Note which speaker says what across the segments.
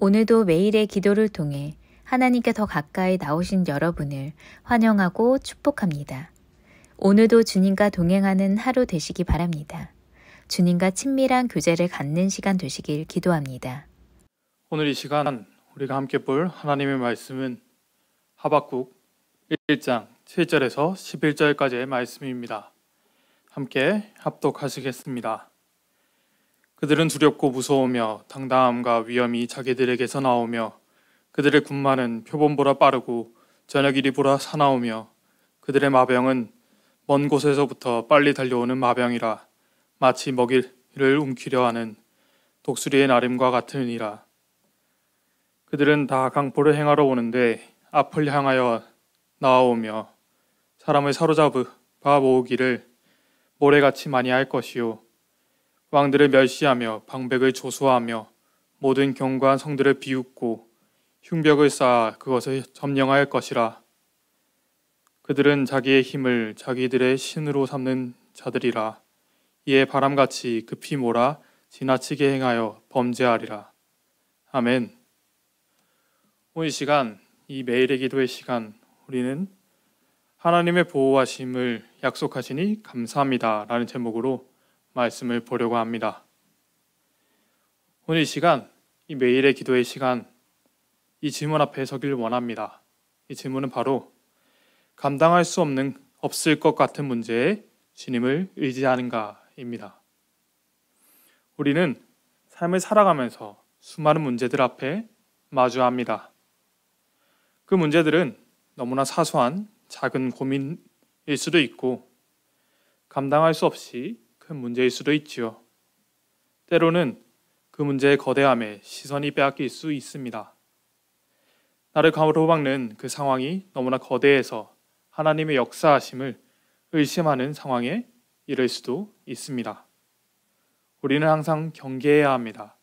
Speaker 1: 오늘도 매일의 기도를 통해 하나님께 더 가까이 나오신 여러분을 환영하고 축복합니다. 오늘도 주님과 동행하는 하루 되시기 바랍니다. 주님과 친밀한 교제를 갖는 시간 되시길 기도합니다.
Speaker 2: 오늘 이 시간 우리가 함께 볼 하나님의 말씀은 하박국 1장 7절에서 11절까지의 말씀입니다. 함께 합독하시겠습니다. 그들은 두렵고 무서우며 당당함과 위엄이 자기들에게서 나오며 그들의 군마는 표범보다 빠르고 저녁이리보다 사나우며 그들의 마병은 먼 곳에서부터 빨리 달려오는 마병이라 마치 먹이를 움키려 하는 독수리의 나림과 같으니라. 그들은 다 강포를 행하러 오는데 앞을 향하여 나아오며 사람을 사로잡아 모으기를 모래같이 많이 할 것이요 왕들을 멸시하며 방백을 조소하며 모든 견고한 성들을 비웃고 흉벽을 쌓아 그것을 점령할 것이라. 그들은 자기의 힘을 자기들의 신으로 삼는 자들이라. 이에 바람같이 급히 몰아 지나치게 행하여 범죄하리라. 아멘. 오늘 시간, 이 매일의 기도의 시간, 우리는 하나님의 보호하심을 약속하시니 감사합니다 라는 제목으로 말씀을 보려고 합니다. 오늘 이 시간, 이 매일의 기도의 시간, 이 질문 앞에 서길 원합니다. 이 질문은 바로 감당할 수 없을 것 같은 문제에 주님을 의지하는가입니다. 우리는 삶을 살아가면서 수많은 문제들 앞에 마주합니다. 그 문제들은 너무나 사소한 작은 고민일 수도 있고 감당할 수 없이 큰 문제일 수도 있지요. 때로는 그 문제의 거대함에 시선이 빼앗길 수 있습니다. 나를 가로막는 그 상황이 너무나 거대해서 하나님의 역사하심을 의심하는 상황에 이를 수도 있습니다. 우리는 항상 경계해야 합니다.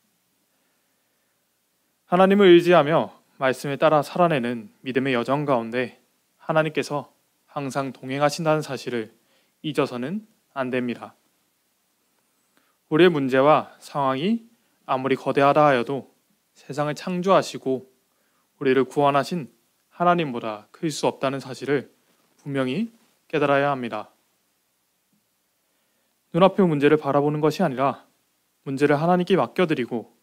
Speaker 2: 하나님을 의지하며 말씀에 따라 살아내는 믿음의 여정 가운데 하나님께서 항상 동행하신다는 사실을 잊어서는 안 됩니다. 우리의 문제와 상황이 아무리 거대하다 하여도 세상을 창조하시고 우리를 구원하신 하나님보다 클 수 없다는 사실을 분명히 깨달아야 합니다. 눈앞의 문제를 바라보는 것이 아니라 문제를 하나님께 맡겨드리고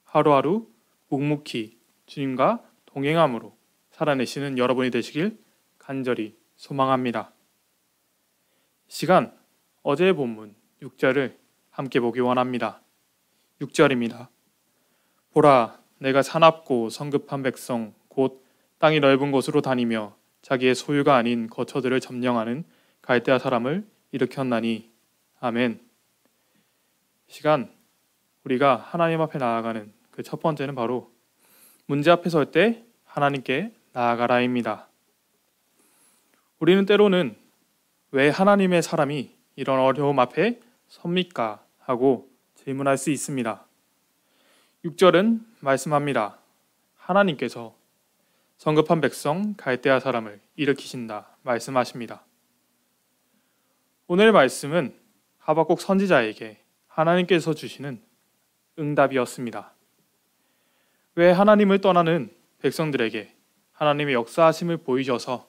Speaker 2: 하루하루 묵묵히 주님과 동행함으로 살아내시는 여러분이 되시길 간절히 소망합니다. 시간, 어제의 본문 6절을 함께 보기 원합니다. 6절입니다. 보라, 내가 사납고 성급한 백성, 곧 땅이 넓은 곳으로 다니며 자기의 소유가 아닌 거처들을 점령하는 갈대아 사람을 일으켰나니. 아멘. 시간, 우리가 하나님 앞에 나아가는 그 첫 번째는 바로 문제 앞에 설 때 하나님께 나아가라입니다. 우리는 때로는 왜 하나님의 사람이 이런 어려움 앞에 섭니까? 하고 질문할 수 있습니다. 6절은 말씀합니다. 하나님께서 성급한 백성 갈대아 사람을 일으키신다 말씀하십니다. 오늘의 말씀은 하박국 선지자에게 하나님께서 주시는 응답이었습니다. 왜 하나님을 떠나는 백성들에게 하나님의 역사하심을 보이셔서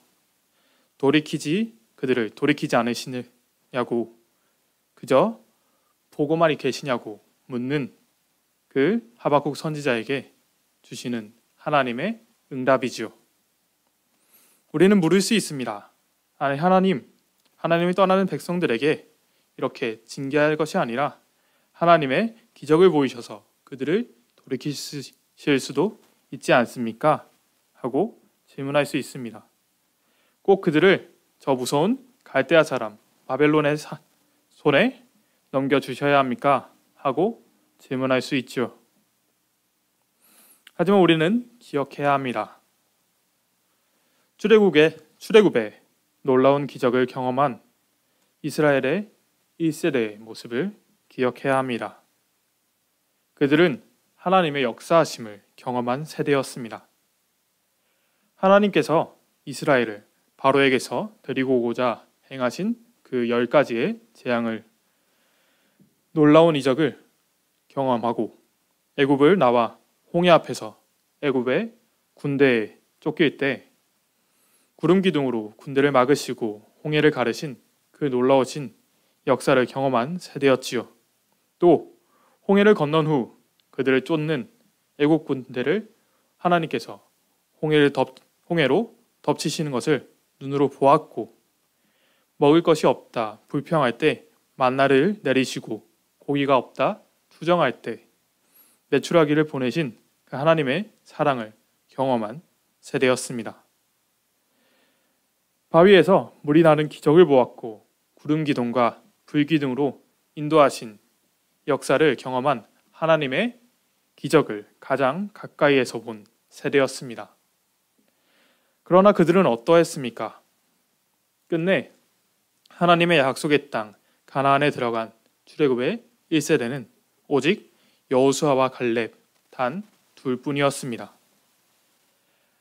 Speaker 2: 그들을 돌이키지 않으시냐고, 그저 보고만 계시냐고 묻는 그 하박국 선지자에게 주시는 하나님의 응답이죠. 우리는 물을 수 있습니다. 아니, 하나님이 떠나는 백성들에게 이렇게 징계할 것이 아니라 하나님의 기적을 보이셔서 그들을 돌이키실 수도 있지 않습니까? 하고 질문할 수 있습니다. 꼭 그들을 저 무서운 갈대아 사람 바벨론의 손에 넘겨주셔야 합니까? 하고 질문할 수 있죠. 하지만 우리는 기억해야 합니다. 출애굽의 놀라운 기적을 경험한 이스라엘의 1세대의 모습을 기억해야 합니다. 그들은 하나님의 역사하심을 경험한 세대였습니다. 하나님께서 이스라엘을 바로에게서 데리고 오고자 행하신 그 10가지의 재앙을, 놀라운 이적을 경험하고 애굽을 나와 홍해 앞에서 애굽의 군대에 쫓길 때 구름 기둥으로 군대를 막으시고 홍해를 가르신 그 놀라우신 역사를 경험한 세대였지요. 또 홍해를 건넌 후 그들을 쫓는 애국 군대를 하나님께서 홍해로 덮치시는 것을 눈으로 보았고, 먹을 것이 없다 불평할 때 만나를 내리시고, 고기가 없다 투정할 때 메추라기를 보내신 그 하나님의 사랑을 경험한 세대였습니다. 바위에서 물이 나는 기적을 보았고, 구름 기둥과 불 기둥으로 인도하신 역사를 경험한 하나님의 기적을 가장 가까이에서 본 세대였습니다. 그러나 그들은 어떠했습니까? 끝내 하나님의 약속의 땅 가나안에 들어간 출애굽의 1세대는 오직 여호수아와 갈렙 단 둘뿐이었습니다.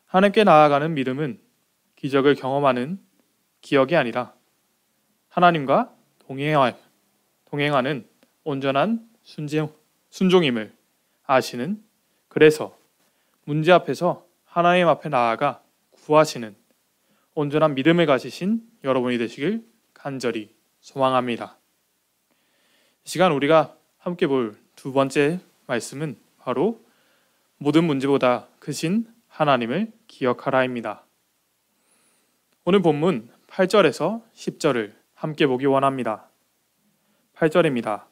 Speaker 2: 하나님께 나아가는 믿음은 기적을 경험하는 기억이 아니라 하나님과 동행하는 온전한 순종임을 아시는, 그래서 문제 앞에서 하나님 앞에 나아가 구하시는 온전한 믿음을 가지신 여러분이 되시길 간절히 소망합니다. 이 시간 우리가 함께 볼 두 번째 말씀은 바로 모든 문제보다 크신 하나님을 기억하라입니다. 오늘 본문 8절에서 10절을 함께 보기 원합니다. 8절입니다.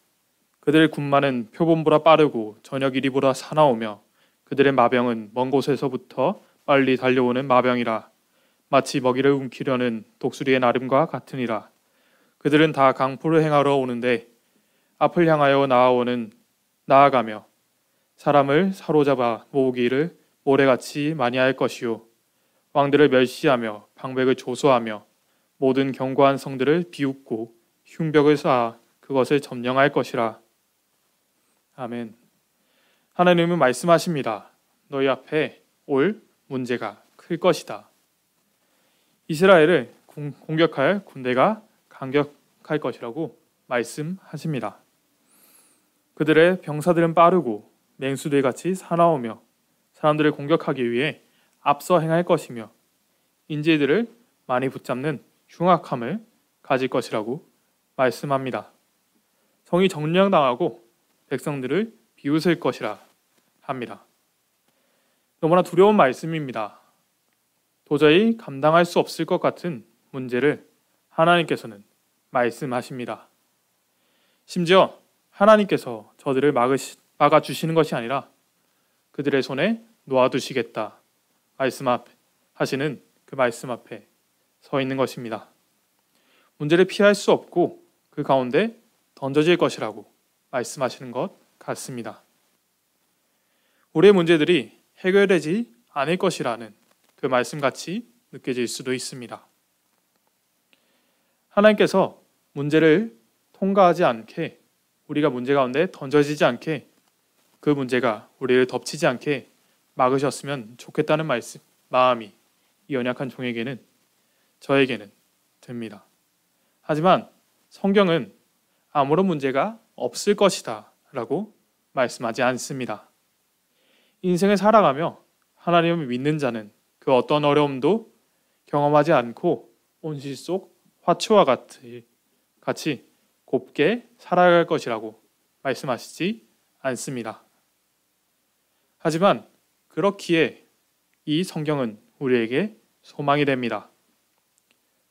Speaker 2: 그들의 군마는 표범보다 빠르고 저녁 이리보다 사나우며 그들의 마병은 먼 곳에서부터 빨리 달려오는 마병이라. 마치 먹이를 움키려는 독수리의 나름과 같으니라. 그들은 다 강포를 행하러 오는데 앞을 향하여 나아가며 사람을 사로잡아 모으기를 모래같이 많이 할 것이요, 왕들을 멸시하며 방백을 조소하며 모든 견고한 성들을 비웃고 흉벽을 쌓아 그것을 점령할 것이라. 아멘. 하나님은 말씀하십니다. 너희 앞에 올 문제가 클 것이다. 이스라엘을 공격할 군대가 강격할 것이라고 말씀하십니다. 그들의 병사들은 빠르고 맹수들같이 사나우며 사람들을 공격하기 위해 앞서 행할 것이며 인재들을 많이 붙잡는 흉악함을 가질 것이라고 말씀합니다. 성이 점령당하고 백성들을 비웃을 것이라 합니다. 너무나 두려운 말씀입니다. 도저히 감당할 수 없을 것 같은 문제를 하나님께서는 말씀하십니다. 심지어 하나님께서 저들을 막아주시는 것이 아니라 그들의 손에 놓아두시겠다 하시는 그 말씀 앞에 서 있는 것입니다. 문제를 피할 수 없고 그 가운데 던져질 것이라고 말씀하시는 것 같습니다. 우리의 문제들이 해결되지 않을 것이라는 그 말씀같이 느껴질 수도 있습니다. 하나님께서 문제를 통과하지 않게, 우리가 문제 가운데 던져지지 않게, 그 문제가 우리를 덮치지 않게 막으셨으면 좋겠다는 마음이 이 연약한 종에게는, 저에게는 듭니다. 하지만 성경은 아무런 문제가 없을 것이다 라고 말씀하지 않습니다. 인생을 살아가며 하나님을 믿는 자는 그 어떤 어려움도 경험하지 않고 온실 속 화초와 같이 곱게 살아갈 것이라고 말씀하시지 않습니다. 하지만 그렇기에 이 성경은 우리에게 소망이 됩니다.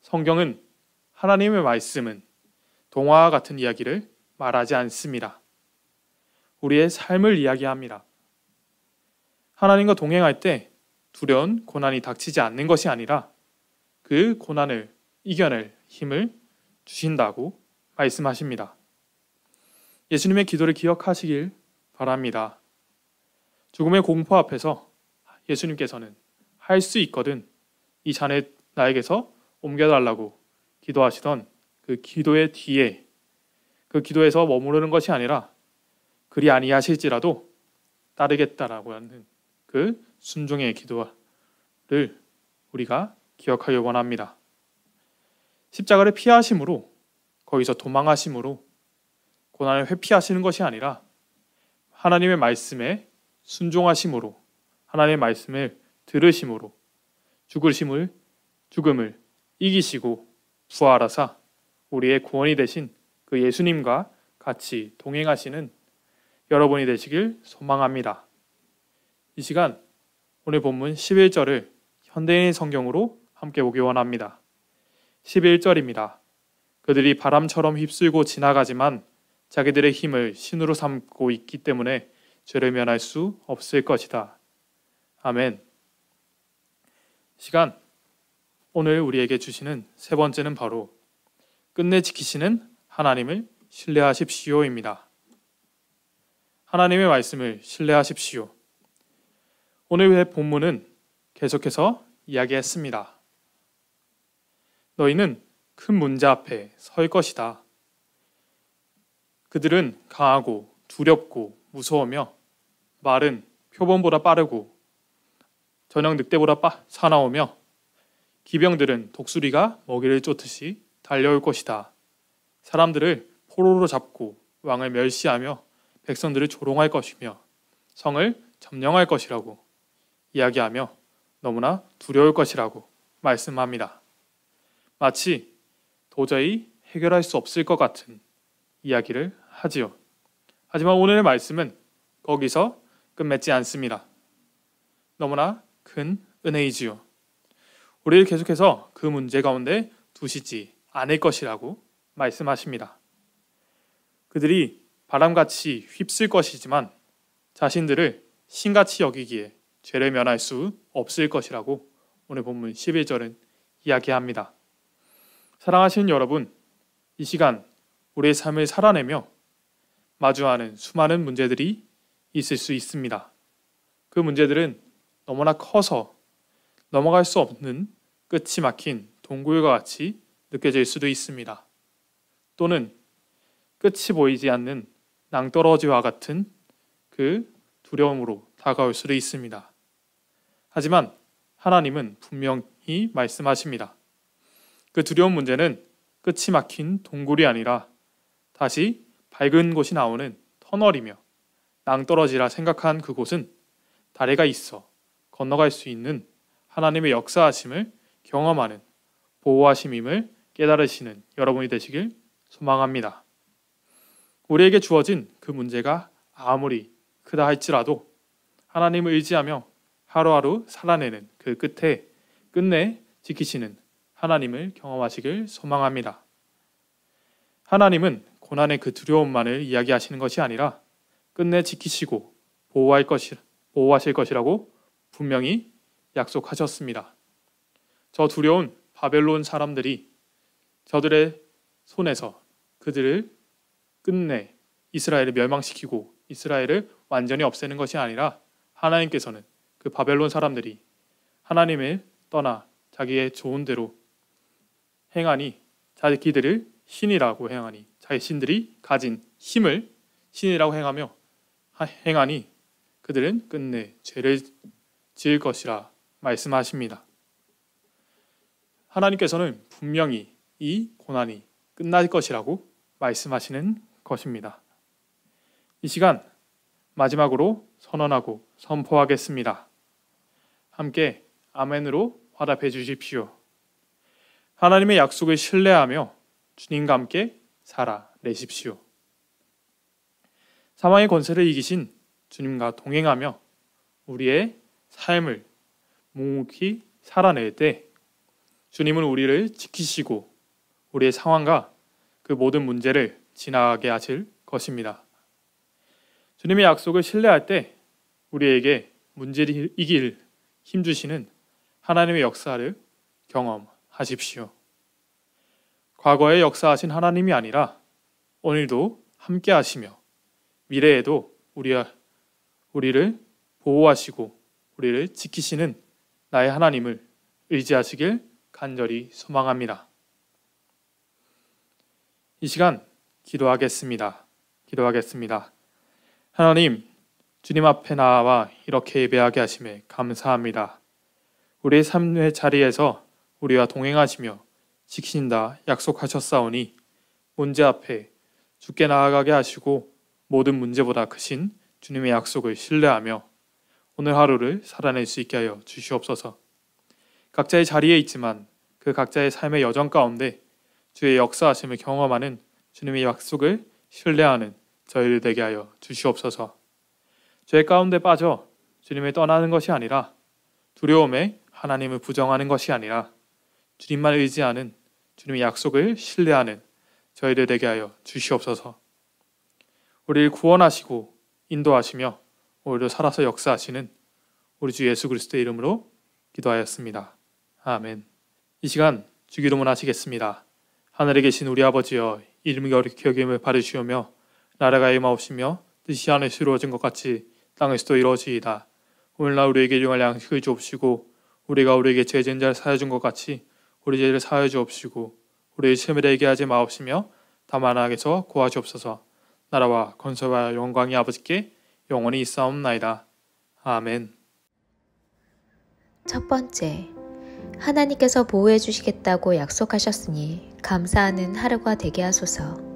Speaker 2: 성경은, 하나님의 말씀은 동화와 같은 이야기를 말하지 않습니다. 우리의 삶을 이야기합니다. 하나님과 동행할 때 두려운 고난이 닥치지 않는 것이 아니라 그 고난을 이겨낼 힘을 주신다고 말씀하십니다. 예수님의 기도를 기억하시길 바랍니다. 죽음의 공포 앞에서 예수님께서는 할 수 있거든, 이 자네 나에게서 옮겨달라고 기도하시던 그 기도의 뒤에, 그 기도에서 머무르는 것이 아니라 그리 아니하실지라도 따르겠다라고 하는 그 순종의 기도를 우리가 기억하기 원합니다. 십자가를 피하심으로, 거기서 도망하심으로 고난을 회피하시는 것이 아니라 하나님의 말씀에 순종하심으로 하나님의 말씀을 들으심으로 죽음을 이기시고 부활하사 우리의 구원이 되신 그 예수님과 같이 동행하시는 여러분이 되시길 소망합니다. 이 시간 오늘 본문 11절을 현대인 성경으로 함께 보기 원합니다. 11절입니다. 그들이 바람처럼 휩쓸고 지나가지만 자기들의 힘을 신으로 삼고 있기 때문에 죄를 면할 수 없을 것이다. 아멘. 시간 오늘 우리에게 주시는 세 번째는 바로 끝내 지키시는 하나님을 신뢰하십시오입니다. 하나님의 말씀을 신뢰하십시오. 오늘의 본문은 계속해서 이야기했습니다. 너희는 큰 문제 앞에 설 것이다. 그들은 강하고 두렵고 무서우며 말은 표범보다 빠르고 저녁 늑대보다 사나우며 기병들은 독수리가 먹이를 쫓듯이 달려올 것이다. 사람들을 포로로 잡고 왕을 멸시하며 백성들을 조롱할 것이며 성을 점령할 것이라고 이야기하며 너무나 두려울 것이라고 말씀합니다. 마치 도저히 해결할 수 없을 것 같은 이야기를 하지요. 하지만 오늘의 말씀은 거기서 끝맺지 않습니다. 너무나 큰 은혜이지요. 우리를 계속해서 그 문제 가운데 두시지 않을 것이라고 말씀하십니다. 그들이 바람같이 휩쓸 것이지만 자신들을 신같이 여기기에 죄를 면할 수 없을 것이라고 오늘 본문 11절은 이야기합니다. 사랑하시는 여러분, 이 시간 우리의 삶을 살아내며 마주하는 수많은 문제들이 있을 수 있습니다. 그 문제들은 너무나 커서 넘어갈 수 없는 끝이 막힌 동굴과 같이 느껴질 수도 있습니다. 또는 끝이 보이지 않는 낭떠러지와 같은 그 두려움으로 다가올 수도 있습니다. 하지만 하나님은 분명히 말씀하십니다. 그 두려운 문제는 끝이 막힌 동굴이 아니라 다시 밝은 곳이 나오는 터널이며 낭떠러지라 생각한 그곳은 다리가 있어 건너갈 수 있는 하나님의 역사하심을 경험하는 보호하심임을 깨달으시는 여러분이 되시길 소망합니다. 우리에게 주어진 그 문제가 아무리 크다 할지라도 하나님을 의지하며 하루하루 살아내는 그 끝내 지키시는 하나님을 경험하시길 소망합니다. 하나님은 고난의 그 두려움만을 이야기하시는 것이 아니라 끝내 지키시고 보호하실 것이라고 분명히 약속하셨습니다. 저 두려운 바벨론 사람들이 저들의 손에서 그들을 끝내 이스라엘을 멸망시키고 이스라엘을 완전히 없애는 것이 아니라 하나님께서는 그 바벨론 사람들이 하나님을 떠나 자기의 좋은 대로 행하니 자기들을 신이라고 행하니 자신들이 가진 힘을 신이라고 행하니 그들은 끝내 죄를 지을 것이라 말씀하십니다. 하나님께서는 분명히 이 고난이 끝날 것이라고 말씀하시는 것입니다. 이 시간 마지막으로 선언하고 선포하겠습니다. 함께 아멘으로 화답해 주십시오. 하나님의 약속을 신뢰하며 주님과 함께 살아내십시오. 사망의 권세를 이기신 주님과 동행하며 우리의 삶을 묵묵히 살아낼 때 주님은 우리를 지키시고 우리의 상황과 그 모든 문제를 지나가게 하실 것입니다. 주님의 약속을 신뢰할 때 우리에게 문제를 이길 힘주시는 하나님의 역사를 경험하십시오. 과거에 역사하신 하나님이 아니라 오늘도 함께 하시며 미래에도 우리를 보호하시고 우리를 지키시는 나의 하나님을 의지하시길 간절히 소망합니다. 이 시간 기도하겠습니다. 하나님, 주님 앞에 나와 이렇게 예배하게 하심에 감사합니다. 우리의 삶의 자리에서 우리와 동행하시며 지키신다 약속하셨사오니 문제 앞에 주께 나아가게 하시고 모든 문제보다 크신 주님의 약속을 신뢰하며 오늘 하루를 살아낼 수 있게 하여 주시옵소서. 각자의 자리에 있지만 그 각자의 삶의 여정 가운데 주의 역사하심을 경험하는 주님의 약속을 신뢰하는 저희를 되게 하여 주시옵소서. 죄 가운데 빠져 주님을 떠나는 것이 아니라 두려움에 하나님을 부정하는 것이 아니라 주님만 의지하는 주님의 약속을 신뢰하는 저희를 되게 하여 주시옵소서. 우리를 구원하시고 인도하시며 오히려 살아서 역사하시는 우리 주 예수 그리스도의 이름으로 기도하였습니다. 아멘. 이 시간 주기도문 하시겠습니다. 하늘에 계신 우리 아버지여, 이름이 거룩히 여김을 받으시오며 나라가 임하옵시며 뜻이 하늘에서 이루어진 것 같이 땅에서도 이루어지이다. 오늘날 우리에게 일용할 양식을 주옵시고 우리가 우리에게 죄 지은 자를 사하여 준 것 같이 우리 죄를 사하여 주옵시고 우리의 시험에 들게 하지 마옵시며 다만 악에서 구하시옵소서. 나라와 권세와 영광이 아버지께 영원히 있사옵나이다. 아멘.
Speaker 1: 첫 번째, 하나님께서 보호해 주시겠다고 약속하셨으니 감사하는 하루가 되게 하소서.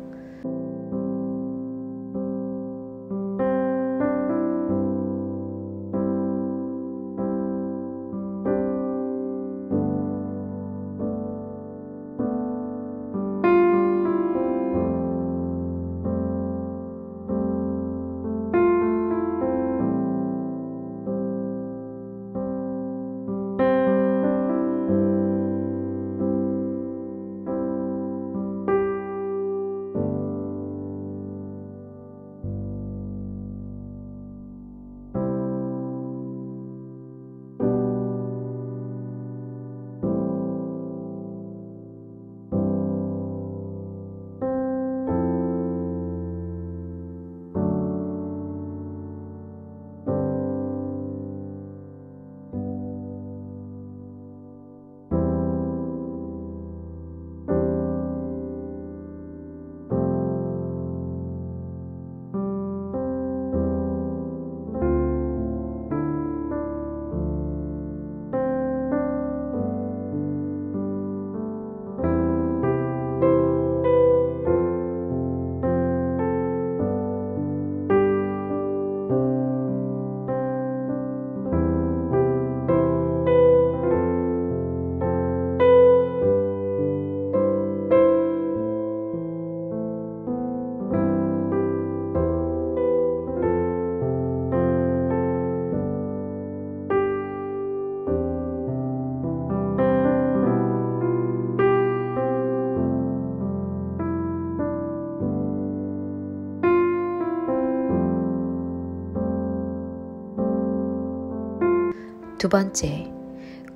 Speaker 1: 두 번째,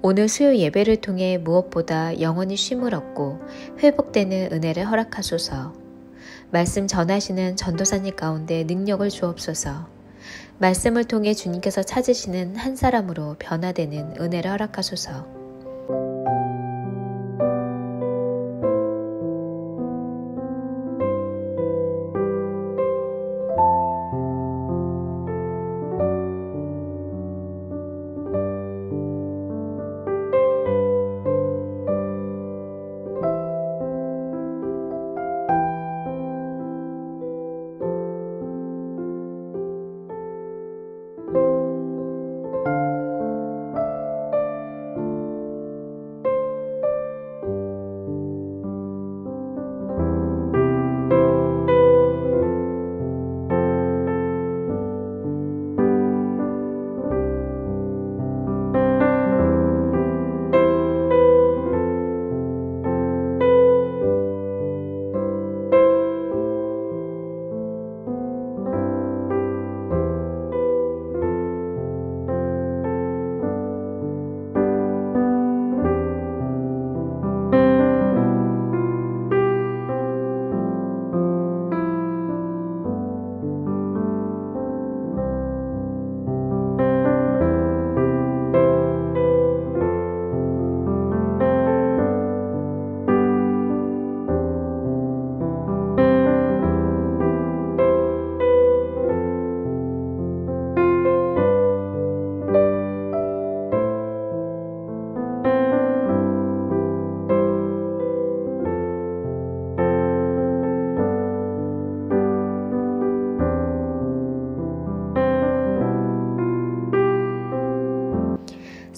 Speaker 1: 오늘 수요 예배를 통해 무엇보다 영원히 쉼을 얻고 회복되는 은혜를 허락하소서. 말씀 전하시는 전도사님 가운데 능력을 주옵소서. 말씀을 통해 주님께서 찾으시는 한 사람으로 변화되는 은혜를 허락하소서.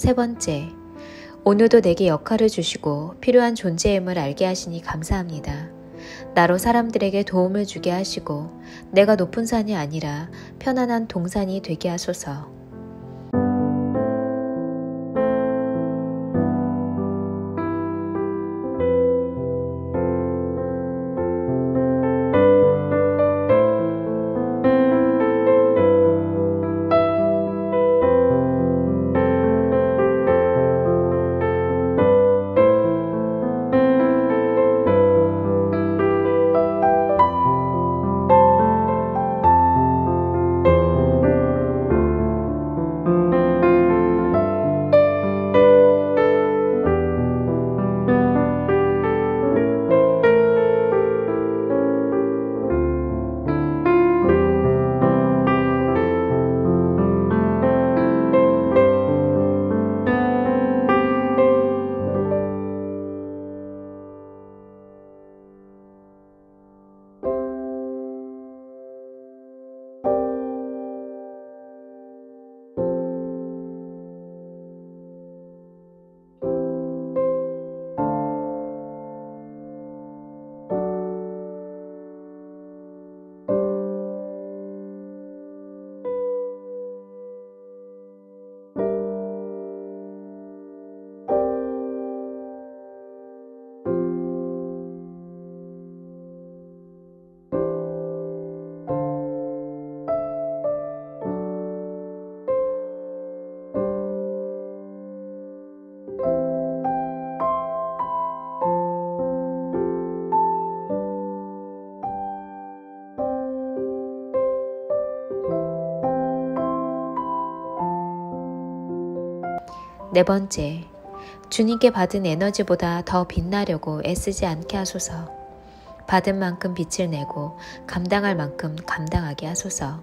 Speaker 1: 세 번째, 오늘도 내게 역할을 주시고 필요한 존재임을 알게 하시니 감사합니다. 나로 사람들에게 도움을 주게 하시고 내가 높은 산이 아니라 편안한 동산이 되게 하소서. 네 번째, 주님께 받은 에너지보다 더 빛나려고 애쓰지 않게 하소서. 받은 만큼 빛을 내고 감당할 만큼 감당하게 하소서.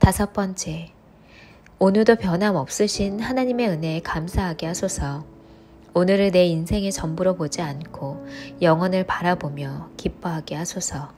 Speaker 1: 다섯 번째, 오늘도 변함없으신 하나님의 은혜에 감사하게 하소서. 오늘을 내 인생의 전부로 보지 않고 영원을 바라보며 기뻐하게 하소서.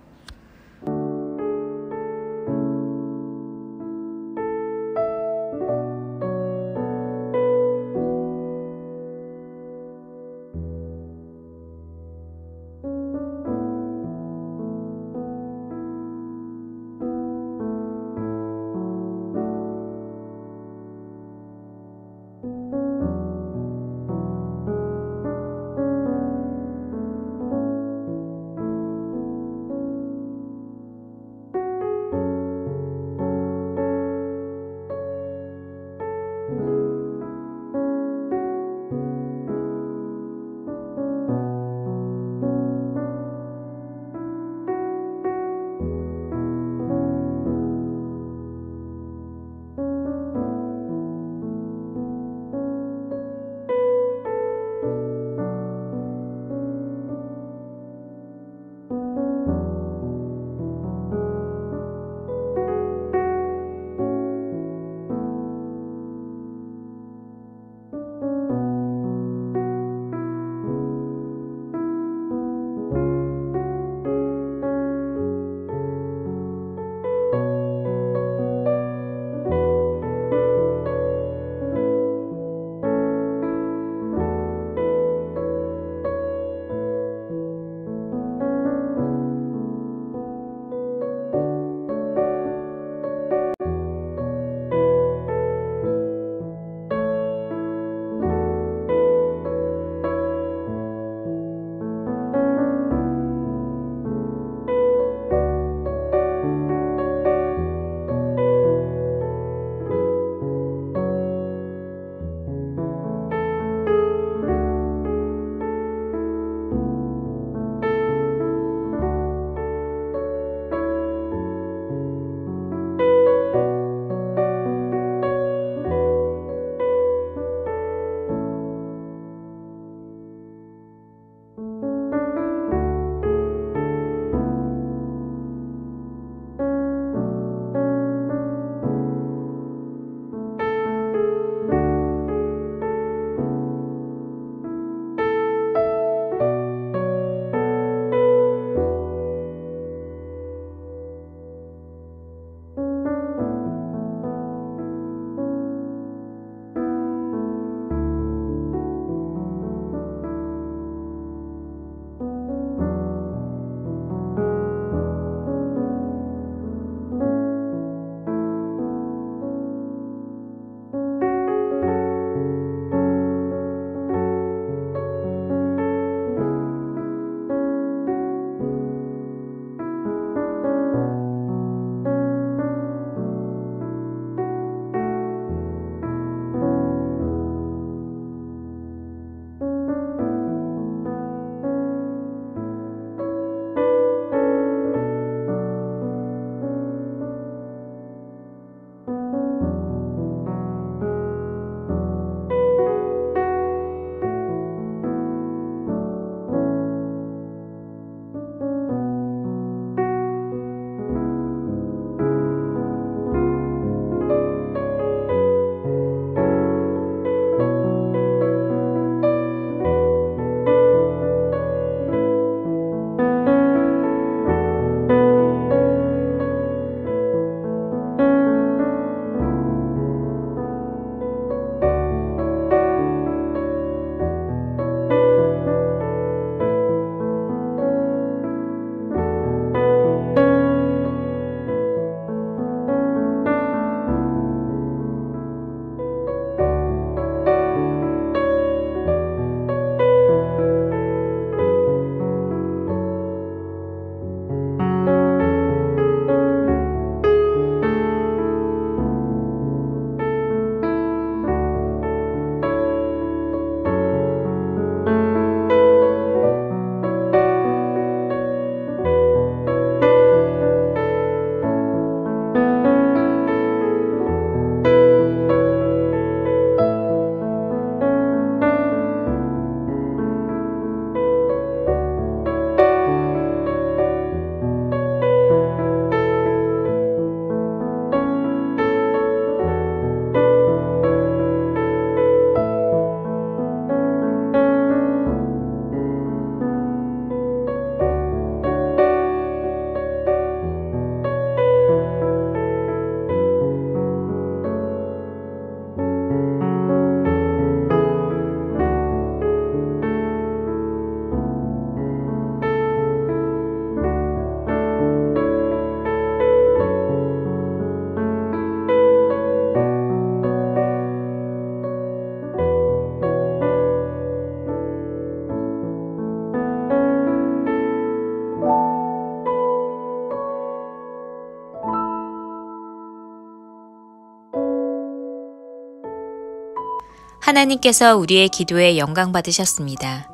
Speaker 1: 하나님께서 우리의 기도에 영광 받으셨습니다.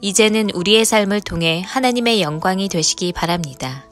Speaker 1: 이제는 우리의 삶을 통해 하나님의 영광이 되시기 바랍니다.